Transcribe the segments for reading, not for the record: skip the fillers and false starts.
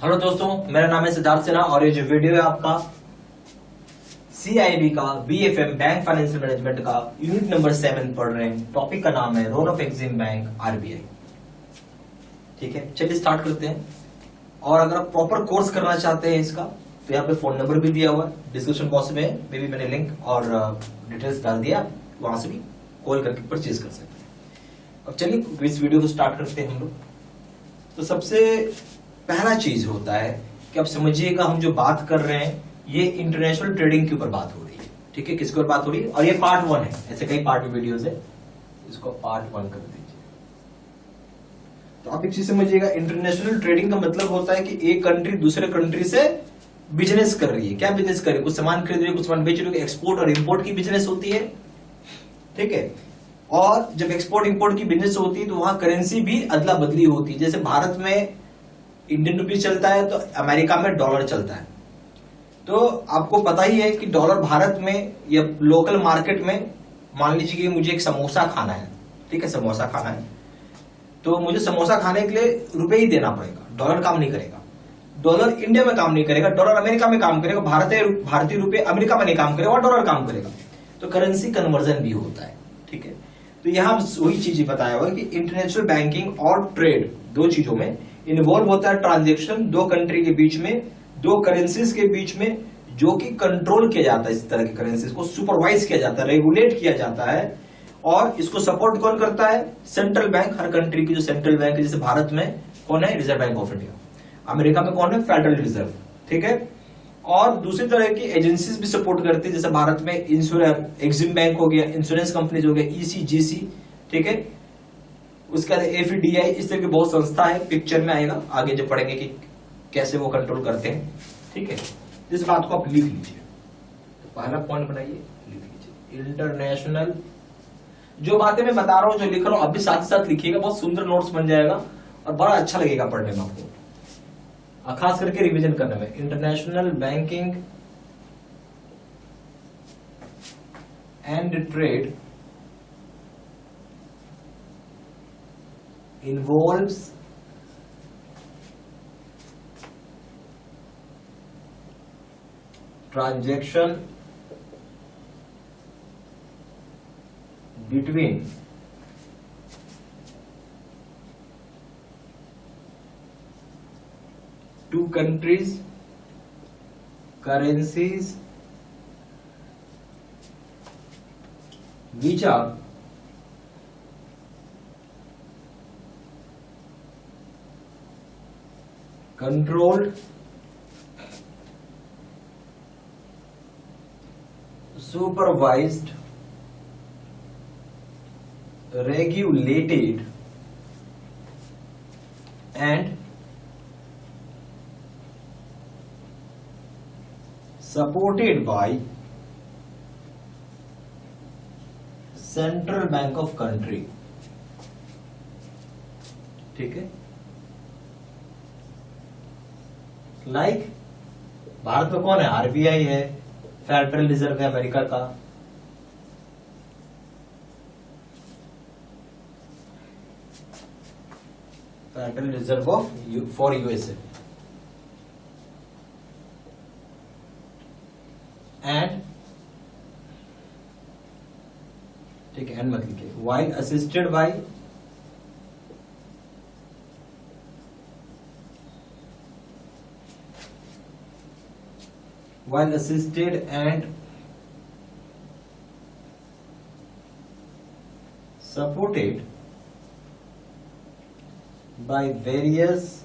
Hello दोस्तों, मेरा नाम है सिद्धार्थ सिन्हा और ये जो वीडियो है आपका CIB का BFM बैंक फाइनेंशियल मैनेजमेंट का यूनिट नंबर 7 पढ़ रहे हैं। टॉपिक का नाम है role of Exim bank RBI। ठीक है, चलिए स्टार्ट करते हैं। और अगर आप प्रॉपर कोर्स करना चाहते हैं इसका तो यहाँ पे फोन नंबर भी दिया हुआ है डिस्क्रिप्शन बॉक्स में, मे भी मैंने लिंक और डिटेल्स डाल दिया, वहां से भी कॉल करके परचेज कर सकते हैं। अब चलिए इस वीडियो को स्टार्ट करते हैं हम लोग। तो सबसे पहला चीज होता है कि आप समझिएगा, हम जो बात कर रहे हैं ये इंटरनेशनल ट्रेडिंग के ऊपर बात हो रही है। ठीक है, किसके ऊपर बात हो रही है? और ये पार्ट 1 है, ऐसे कई पार्ट में वीडियोस है, इसको पार्ट 1 कर दीजिए। तो आप एक चीज समझिएगा, इंटरनेशनल ट्रेडिंग का मतलब होता है कि एक कंट्री दूसरे कंट्री से बिजनेस कर रही है। क्या बिजनेस कर रही है? कुछ सामान खरीद रही है, कुछ सामान बेच रही है। एक्सपोर्ट और इंपोर्ट की बिजनेस होती है। ठीक है, और जब एक्सपोर्ट इंपोर्ट की बिजनेस होती है तो वहां करेंसी भी अदला बदली होती है। जैसे भारत में इंडियन रुपी चलता है तो अमेरिका में डॉलर चलता है। तो आपको पता ही है कि डॉलर भारत में या लोकल मार्केट में, मान लीजिए कि मुझे एक समोसा खाना है, ठीक है, समोसा खाना है, तो मुझे समोसा खाने के लिए रुपए ही देना पड़ेगा, डॉलर काम नहीं करेगा। डॉलर इंडिया में काम नहीं करेगा, डॉलर अमेरिका में काम करेगा, भारतीय रुपए अमेरिका में नहीं काम करेगा और डॉलर काम करेगा। तो करेंसी कन्वर्जन भी होता है। ठीक है, तो यहां वही चीजें बताया हुआ है कि इंटरनेशनल बैंकिंग और ट्रेड दो चीजों में इन्वॉल्व होता है। ट्रांजैक्शन दो कंट्री के बीच में, दो करेंसीज के बीच में, जो कि कंट्रोल किया जाता है। इस तरह के करेंसीज को सुपरवाइज किया जाता है, रेगुलेट किया जाता है। और इसको सपोर्ट कौन करता है? Central bank. हर कंट्री की जो सेंट्रल बैंक है, जैसे भारत में कौन है? Reserve bank of India. America में कौन है? Federal reserve. ठीक है, और दूसरी तरह की एजेंसीज भी सपोर्ट करती है। जैसे भारत में एग्जिम बैंक हो गया, इंश्योरेंस कंपनीज हो गया, ECGC। ठीक है, उसके बाद FDI, इस तरह की बहुत संस्था है, पिक्चर में आएगा आगे जब पढ़ेंगे कि कैसे वो कंट्रोल करते हैं। ठीक है, इस बात को आप लिख लीजिए। तो पहला पॉइंट बनाइए, लिख लीजिए इंटरनेशनल। जो बातें मैं बता रहा हूं, जो लिख रहा हूं, अभी साथ ही साथ लिखिएगा, बहुत सुंदर नोट्स बन जाएगा और बड़ा अच्छा लगेगा पढ़ने में आपको, खास करके रिवीजन करने में। International banking and trade involves transaction between two countries, currencies which are controlled, supervised, regulated and supported by central bank of country. ठीक है, लाइक भारत में कौन है? RBI है, फेडरल रिजर्व है अमेरिका का, federal reserve for USA, and ठीक है, एंड मत लिखिए, while assisted by while assisted and supported by various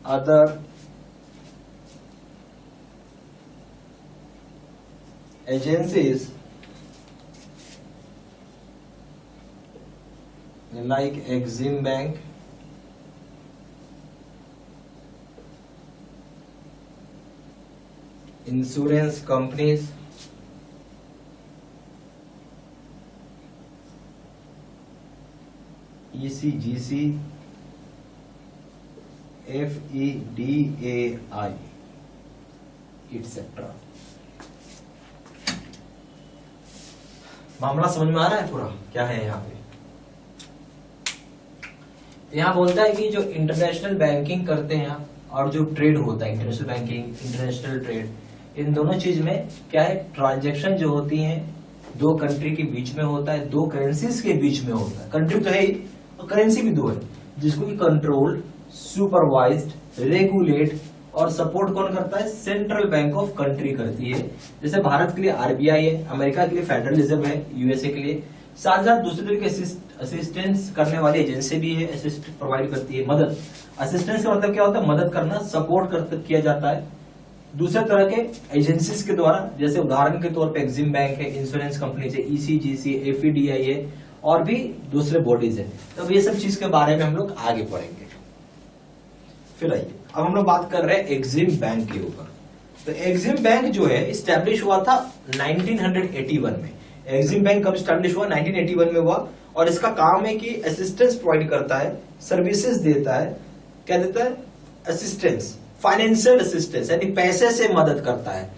other agencies like Exim Bank, insurance companies, ECGC, FEDAI, etc. मामला समझ में आ रहा है पूरा क्या है यहाँ पे? यहाँ बोलता है कि जो इंटरनेशनल बैंकिंग करते हैं और जो ट्रेड होता है, इंटरनेशनल बैंकिंग, इंटरनेशनल ट्रेड, इन दोनों चीज में क्या है, ट्रांजैक्शन जो होती हैं दो कंट्री के बीच में होता है, दो करेंसीज के बीच में होता है। कंट्री तो है ही और करेंसी भी दो है, जिसको कि कंट्रोल, सुपरवाइज्ड, रेगुलेट और सपोर्ट कौन करता है, सेंट्रल बैंक ऑफ कंट्री करती है। जैसे भारत के लिए आरबीआई है, अमेरिका के लिए फेडरल रिजर्व है, यूएसए के लिए, साथ साथ दूसरे तरह के असिस्टेंस करने वाली एजेंसी भी है, असिस्ट प्रोवाइड करती है, मदद। असिस्टेंस का मतलब क्या होता है, मदद करना, सपोर्ट किया जाता है दूसरे तरह के एजेंसीज के द्वारा। जैसे उदाहरण के तौर पे एग्जिम बैंक है, इंश्योरेंस कंपनी है, ईसीजीसी, एफईडीआई है और भी दूसरे बॉडीज है। तो ये सब चीज के बारे में हम लोग आगे पढ़ेंगे। फिर आइए, अब हम लोग बात कर रहे हैं एग्जिम बैंक के ऊपर। तो एग्जिम बैंक जो है स्टैब्लिश हुआ था 1981 में। एग्जिम बैंक कब स्टैब्लिश हुआ, 1981 में हुआ। और इसका काम है कि असिस्टेंस प्रोवाइड करता है, सर्विसेज देता है। क्या देता है, असिस्टेंस, फाइनेंशियल असिस्टेंस, यानी पैसे से मदद करता है,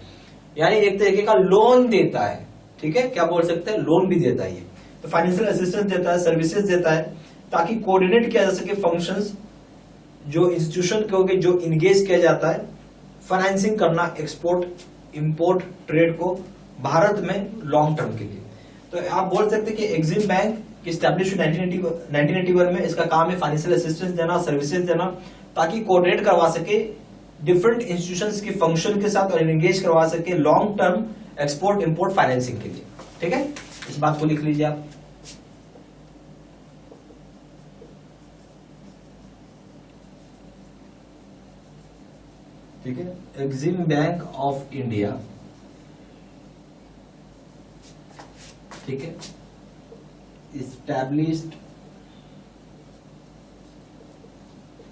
यानी एक तरीके का लोन देता है। ठीक है, क्या बोल सकते हैं, लोन भी देता है ये। तो फाइनेंशियल असिस्टेंस देता है, सर्विसेज देता है, ताकि कोऑर्डिनेट किया जा सके फंक्शंस जो इंस्टीट्यूशन के होंगे, जो इंगेज किया जाता है फाइनेंसिंग करना, एक्सपोर्ट इंपोर्ट ट्रेड को भारत में लॉन्ग टर्म के लिए। तो आप बोल सकते हैं कि एग्जिम बैंक की स्टैब्लिश 1981 में। इसका काम है फाइनेंशियल असिस्टेंस देना, सर्विसेज देना, ताकि कोऑर्डिनेट करवा सके डिफरेंट इंस्टीट्यूशंस की फंक्शन के साथ और एंगेज करवा सके long term export import financing के लिए। ठीक है, इस बात को लिख लीजिए आप। ठीक है, एग्जिम बैंक ऑफ इंडिया, ठीक है, established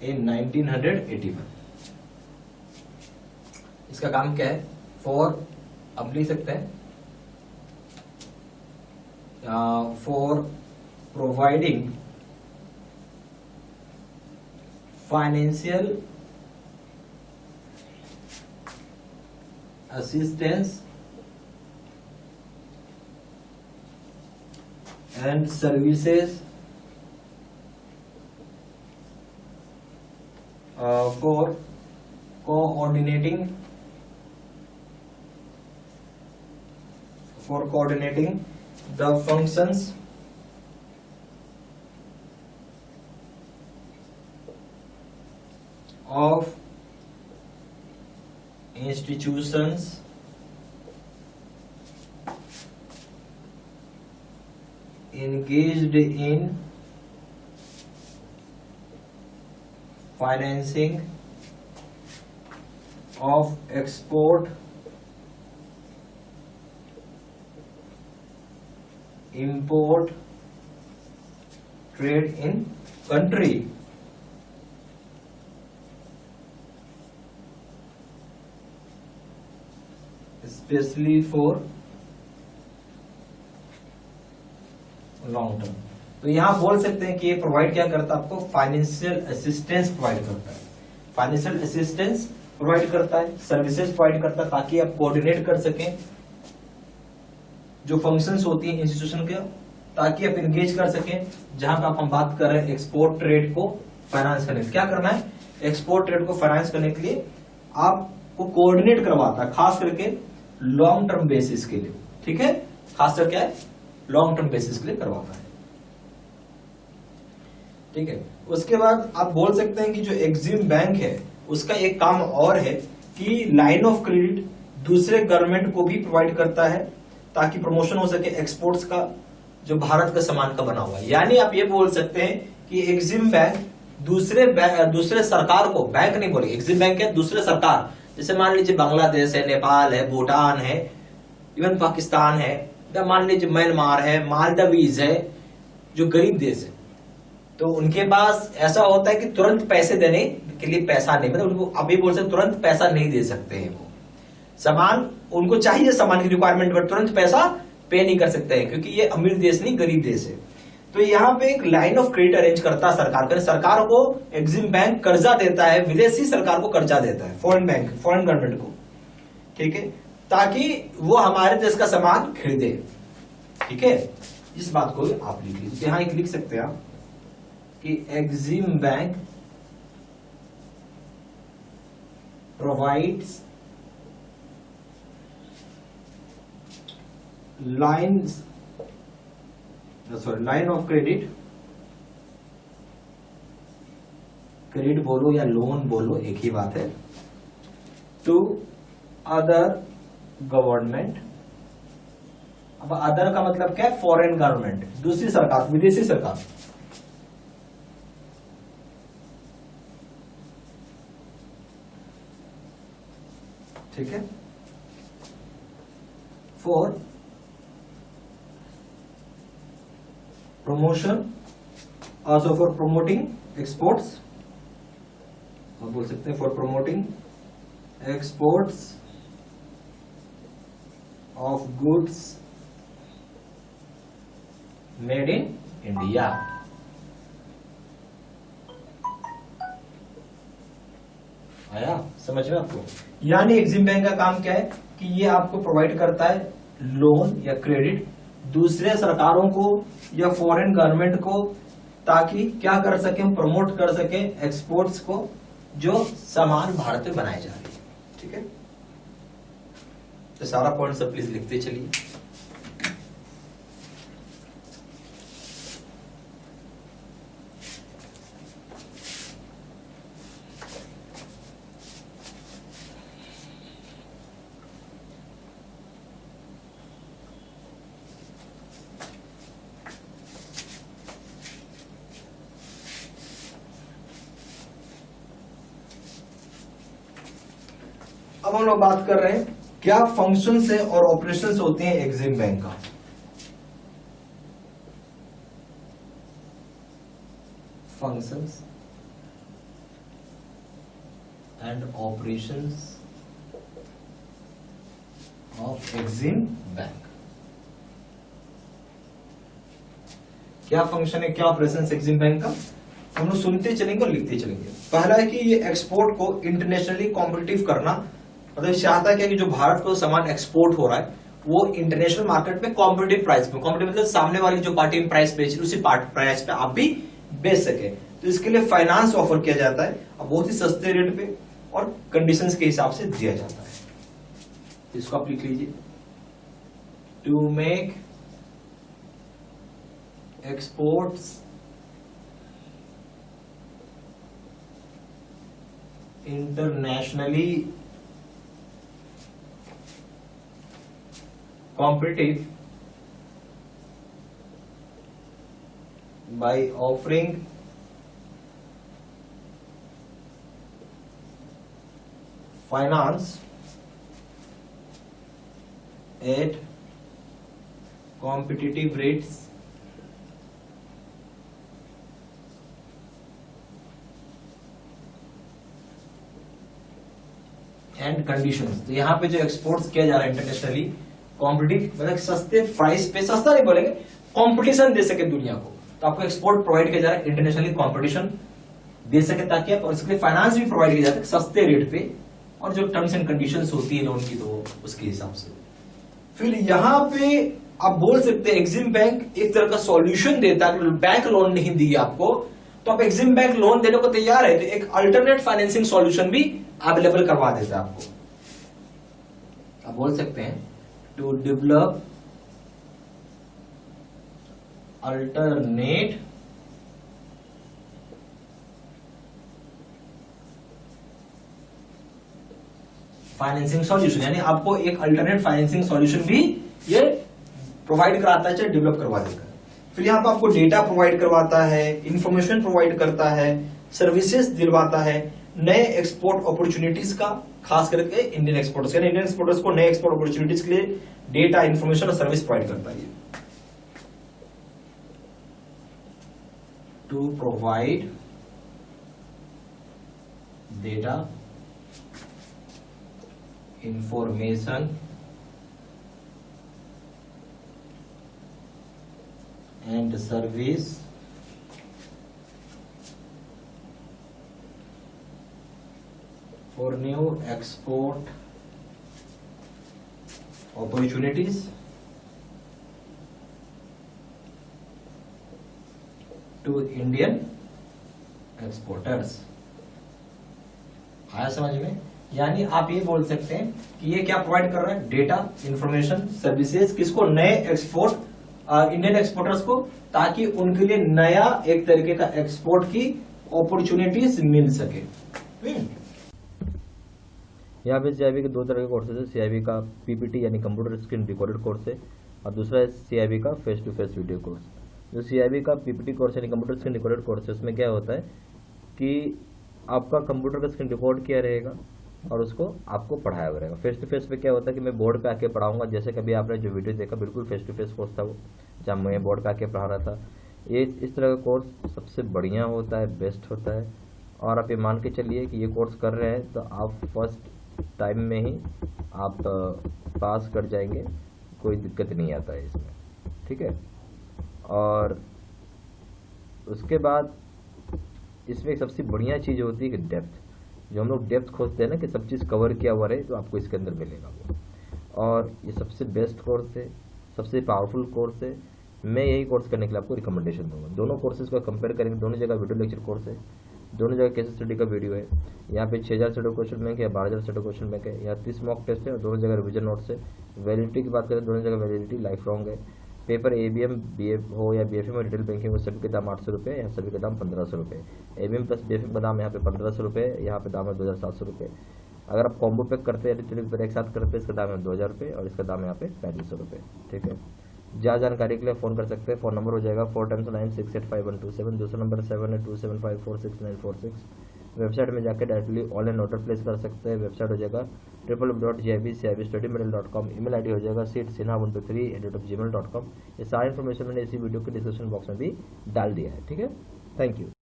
in 1981। इसका काम क्या है, फॉर, अब लिख सकते हैं, for providing financial assistance and services for coordinating the functions of institutions engaged in financing of export, import, trade in country। Specially for long term. तो यहां बोल सकते हैं कि ये प्रोवाइड क्या करता है, आपको फाइनेंशियल असिस्टेंस प्रोवाइड करता है, फाइनेंशियल असिस्टेंस प्रोवाइड करता है, सर्विसेज प्रोवाइड करता है, ताकि आप कोऑर्डिनेट कर सकें जो फंक्शंस होती हैं इंस्टीट्यूशन के, ताकि आप एंगेज कर सकें। जहां पर हम बात कर रहे हैं एक्सपोर्ट ट्रेड को फाइनेंस करने, क्या करना है, एक्सपोर्ट ट्रेड को फाइनेंस करने के लिए आपको कोऑर्डिनेट करवाता है, खास करके लॉन्ग टर्म बेसिस के लिए। ठीक है, खासकर क्या है, लॉन्ग टर्म बेसिस के लिए करवाता है। ठीक है, उसके बाद आप बोल सकते हैं कि जो एग्जिम बैंक है उसका एक काम और है कि लाइन ऑफ क्रेडिट दूसरे गवर्नमेंट को भी प्रोवाइड करता है, ताकि प्रमोशन हो सके एक्सपोर्ट्स का, जो भारत का सामान का बना हुआ है। यानी आप ये बोल सकते हैं कि एग्जिम बैंक दूसरे सरकार को, बैंक नहीं बोले, एग्जिम बैंक है दूसरे सरकार, जैसे मान लीजिए बांग्लादेश है, नेपाल है, भूटान है, इवन पाकिस्तान है, या मान लीजिए म्यांमार है, मालदीव्स है, जो गरीब देश है, तो उनके पास ऐसा होता है कि तुरंत पैसे देने के लिए पैसा नहीं, मतलब उनको अभी बोल सकते तुरंत पैसा नहीं दे सकते हैं। वो सामान उनको चाहिए, सामान की रिक्वायरमेंट, बट तुरंत पैसा पे नहीं कर सकते हैं, क्योंकि ये अमीर देश नहीं, गरीब देश है। तो यहाँ पे एक लाइन ऑफ क्रेडिट अरेंज करता है सरकार, सरकार को एग्जिम बैंक कर्जा देता है, विदेशी सरकार को कर्जा देता है, फॉरेन बैंक, फॉरेन गवर्नमेंट को। ठीक है, ताकि वो हमारे देश का सामान खरीदे। ठीक है, इस बात को आप लिख लीजिए, यहाँ एक लिख सकते हैं आप कि कि Exim bank provides line of credit, credit बोलो या लोन बोलो एक ही बात है, टू अदर गवर्नमेंट। अब अदर का मतलब क्या है? फॉरेन गवर्नमेंट, दूसरी सरकार, विदेशी सरकार। ठीक है, for promotion, also for promoting exports, आप बोल सकते हैं for promoting exports of goods made in India. आया समझ में आपको? यानी एक्सिम बैंक का काम क्या है कि ये आपको प्रोवाइड करता है लोन या क्रेडिट दूसरे सरकारों को या फॉरेन गवर्नमेंट को, ताकि क्या कर सके, प्रमोट कर सके एक्सपोर्ट्स को, जो सामान भारत में बनाए जा रहे हैं। ठीक है, तो सारा पॉइंट सब प्लीज लिखते चलिए। अब हम लोग बात कर रहे हैं क्या फंक्शंस है और ऑपरेशंस होते हैं एक्सिम बैंक का। Functions and operations of Exim bank. क्या फंक्शन है, क्या ऑपरेशन एक्सिम बैंक का, हम लोग सुनते चलेंगे और लिखते चलेंगे। पहला है कि ये एक्सपोर्ट को इंटरनेशनली कॉम्पिटिटिव करना, मतलब चाहता है क्या कि जो भारत को सामान एक्सपोर्ट हो रहा है वो इंटरनेशनल मार्केट में कॉम्पिटिटिव प्राइस में, कॉम्पिटिटिव मतलब सामने वाली जो पार्टी में प्राइस बेच रही है उसी प्राइस पे आप भी बेच सके। तो इसके लिए फाइनेंस ऑफर किया जाता है और बहुत ही सस्ते रेट पे और कंडीशंस के हिसाब से दिया जाता है। तो इसको आप लिख लीजिए, to make exports internationally competitive by offering finance at competitive rates and conditions. तो यहाँ पे जो एक्सपोर्ट्स किया जा रहा है इंटरनेशनली कॉम्पिटिटिव, मतलब सस्ते प्राइस पे, सस्ता नहीं बोलेंगे, कंपटीशन दे सके दुनिया को, तो आपको एक्सपोर्ट प्रोवाइड किया जा रहा है इंटरनेशनली कंपटीशन दे सके, ताकि आप, और इसके लिए फाइनेंस भी प्रोवाइड किया जाता है सस्ते रेट पे, और जो टर्म्स एंड कंडीशंस होती है लोन की तो उसके हिसाब से। फिर यहाँ पे आप बोल सकते हैं एक्सिम बैंक एक तरह का सॉल्यूशन देता है, बैंक लोन नहीं दी आपको तो आप एक्सिम बैंक लोन देने को तैयार है, तो एक अल्टरनेट फाइनेंसिंग सॉल्यूशन भी अवेलेबल करवा देता है आपको। आप बोल सकते हैं to develop alternate financing solution, यानी आपको एक अल्टरनेट फाइनेंसिंग सॉल्यूशन भी ये प्रोवाइड कराता है, चाहे डेवलप करवा देगा। फिर यहाँ पे आपको डेटा प्रोवाइड करवाता है, इंफॉर्मेशन प्रोवाइड करता है, सर्विसेज दिलवाता है, नए एक्सपोर्ट अपॉर्चुनिटीज का, खास करके इंडियन एक्सपोर्टर्स, यानी इंडियन एक्सपोर्टर्स को नए एक्सपोर्ट अपॉर्चुनिटीज के लिए डेटा, इंफॉर्मेशन और सर्विस प्रोवाइड करता है। To provide data, information and service for new export opportunities to Indian exporters. आया समझ में? यानी आप ये बोल सकते हैं कि ये क्या प्रोवाइड कर रहा है, डेटा, इंफॉर्मेशन, सर्विसेज, किसको, नए एक्सपोर्ट इंडियन एक्सपोर्टर्स को, ताकि उनके लिए नया एक तरीके का एक्सपोर्ट की अपॉर्चुनिटीज मिल सके। यहाँ पे सीआईबी के दो तरह के कोर्सेज है। सीआईबी का पीपीटी यानी कंप्यूटर स्क्रीन रिकॉर्डेड कोर्स है, और दूसरा है सीआईबी का face to face video course. जो सीआईबी का पीपीटी कोर्स यानी कंप्यूटर स्क्रीन रिकॉर्डेड कोर्स है, उसमें क्या होता है कि आपका कंप्यूटर का स्क्रीन रिकॉर्ड किया रहेगा और उसको आपको पढ़ाया रहेगा। फेस टू फेस पे क्या होता है कि मैं बोर्ड पे आके पढ़ाऊंगा, जैसे कभी आपने जो वीडियो देखा बिल्कुल फेस टू फेस कोर्स था वो, जहाँ मैं बोर्ड पे आके पढ़ा रहा था। ये इस तरह का कोर्स सबसे बढ़िया होता है, बेस्ट होता है। और आप ये मान के चलिए कि ये कोर्स कर रहे हैं तो आप फर्स्ट टाइम में ही आप पास कर जाएंगे, कोई दिक्कत नहीं आता है इसमें, ठीक है। और उसके बाद इसमें एक सबसे बढ़िया चीज़ होती है कि डेप्थ, जो हम लोग डेप्थ खोजते हैं ना कि सब चीज़ कवर किया हुआ रहे, तो आपको इसके अंदर मिलेगा वो। और ये सबसे बेस्ट कोर्स है, सबसे पावरफुल कोर्स है। मैं यही कोर्स करने के लिए आपको रिकमेंडेशन दूंगा। दोनों कोर्सेज को कंपेयर करेंगे, दोनों जगह वीडियो लेक्चर कोर्स है, दोनों जगह केस स्टडी का वीडियो है। यहाँ पे 6000 सेट क्वेश्चन बैंक है या 12000 सेट क्वेश्चन बैंक है। यहाँ 30 मॉक टेस्ट है और दोनों जगह रिविजन नोट्स है। वैलिडिटी की बात करें, दोनों जगह वैलिडिटी लाइफ लॉन्ग है। पेपर एबीएम बीएफ हो या बीएफएम और रिटेल बैंकिंग हो, सभी के दाम 800 रुपये, यहाँ सभी के दाम 1500 रुपये। एबीएम प्लस बीएफएम का दाम यहाँ पे 1500 रुपये, यहाँ पे दाम है 2700 रुपये। अगर आप कॉम्बो पैक करते हैं, रिटेल पेपर एक साथ करते हैं, इसका दाम है 2000 रुपये और इसका दाम यहाँ पे 3500 रुपये, ठीक है। ज़्यादा जानकारी के लिए फ़ोन कर सकते हैं। फ़ोन नंबर हो जाएगा 4 टाइम्स 9685 दूसरा नंबर 7827546946। वेबसाइट में जाकर डायरेक्टली ऑनलाइन ऑर्डर प्लेस कर सकते हैं। वेबसाइट हो जाएगा www.gibcibstudymaterial.com। ईमेल आईडी हो जाएगा seatsinha123@gmail.com। ये सारी इन्फॉर्मेशन मैंने इसी वीडियो के डिस्क्रिप्शन बॉक्स में भी डाल दिया है, ठीक है। Thank you.